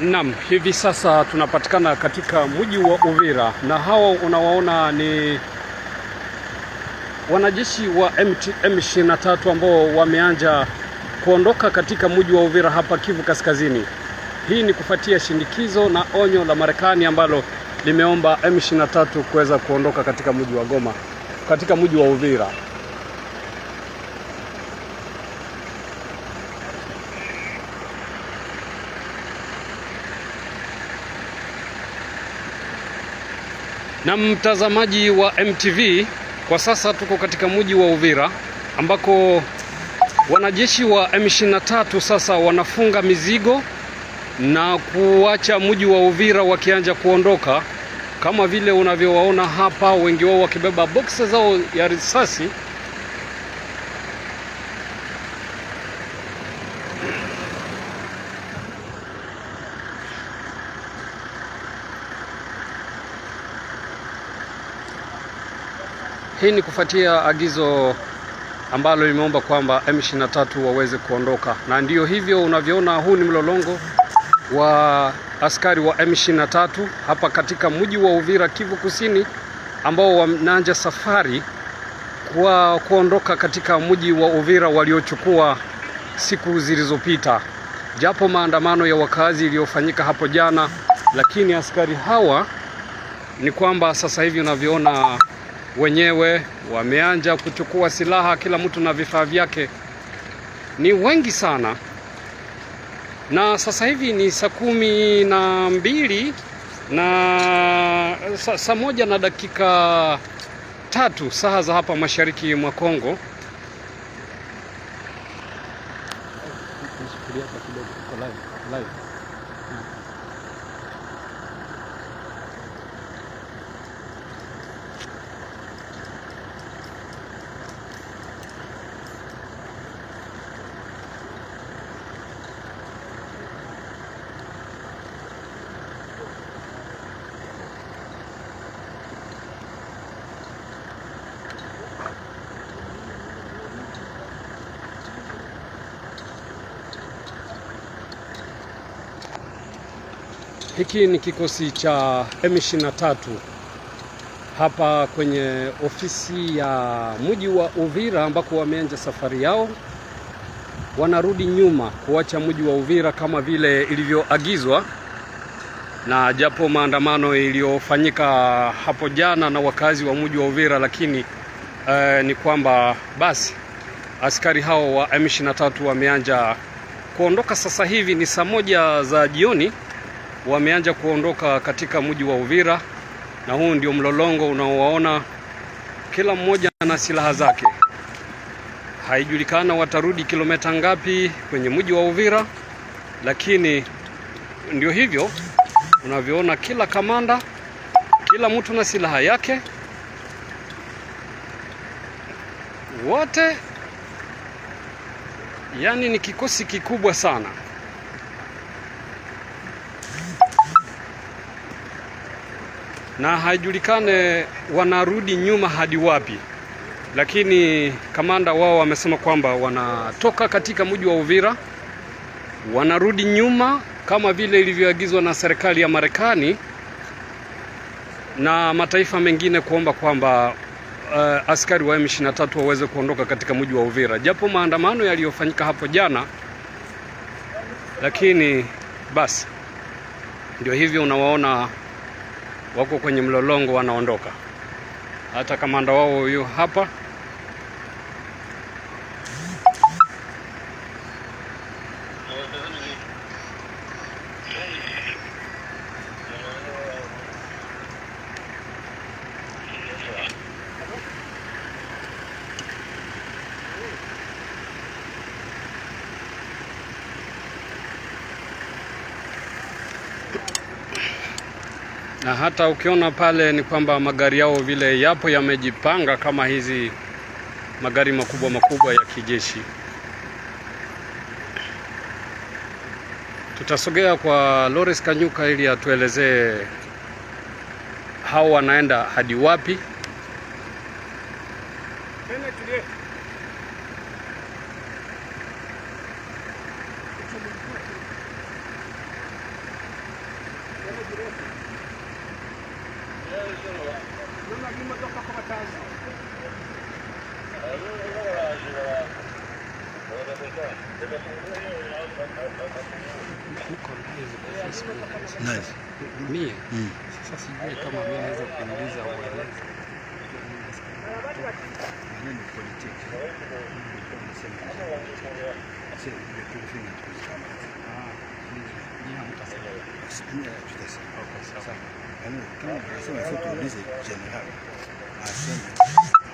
Naam, hivi sasa tunapatikana katika mji wa Uvira na hawa unawaona ni wanajeshi wa M23 ambao wameanza kuondoka katika mji wa Uvira hapa Kivu Kaskazini. Hii ni kufuatia shindikizo na onyo la Marekani ambalo limeomba M23 kuweza kuondoka katika mji wa Goma, katika mji wa Uvira. Na mtazamaji wa MTV, kwa sasa tuko katika mji wa Uvira ambako wanajeshi wa M23 sasa wanafunga mizigo na kuacha mji wa Uvira wakianza kuondoka, kama vile unavyowaona hapa, wengi wao wakibeba boksi zao ya risasi. Hii ni kufuatia agizo ambalo limeomba kwamba M23 waweze kuondoka, na ndiyo hivyo unavyoona, huu ni mlolongo wa askari wa M23 hapa katika mji wa Uvira, Kivu Kusini, ambao wanaanza safari kwa kuondoka katika mji wa Uvira waliochukua siku zilizopita, japo maandamano ya wakazi iliyofanyika hapo jana. Lakini askari hawa ni kwamba sasa hivi unavyoona wenyewe wameanza kuchukua silaha, kila mtu na vifaa vyake, ni wengi sana. Na sasa hivi ni saa 12 na saa 1 na dakika 3 saa za hapa mashariki mwa Kongo. Hiki ni kikosi cha M23 hapa kwenye ofisi ya mji wa Uvira ambako wameanza safari yao. Wanarudi nyuma kuacha mji wa Uvira kama vile ilivyoagizwa, na japo maandamano iliyofanyika hapo jana na wakazi wa mji wa Uvira, lakini ni kwamba basi askari hao wa M23 wameanza kuondoka. Sasa hivi ni saa 1 za jioni, wameanza kuondoka katika mji wa Uvira, na huu ndio mlolongo unaowaona, kila mmoja na silaha zake. Haijulikana watarudi kilomita ngapi kwenye mji wa Uvira, lakini ndio hivyo unavyoona, kila kamanda, kila mtu na silaha yake, wote, yani ni kikosi kikubwa sana. Na haijulikane wanarudi nyuma hadi wapi, lakini kamanda wao wamesema kwamba wanatoka katika mji wa Uvira, wanarudi nyuma kama vile ilivyoagizwa na serikali ya Marekani na mataifa mengine kuomba kwamba askari wa M23 waweze kuondoka katika mji wa Uvira, japo maandamano yaliyofanyika hapo jana. Lakini basi ndio hivyo unawaona wako kwenye mlolongo, wanaondoka. Hata kamanda wao huyo hapa. Na hata ukiona pale ni kwamba magari yao vile yapo yamejipanga kama hizi magari makubwa ya kijeshi. Tutasogea kwa Lawrence Kanyuka ili atuelezee hao wanaenda hadi wapi. Nice. Mie sasa sijui kama mimi naweza kuuliza ueleze Maneno politiki. Kama tunasema tuulize general aseme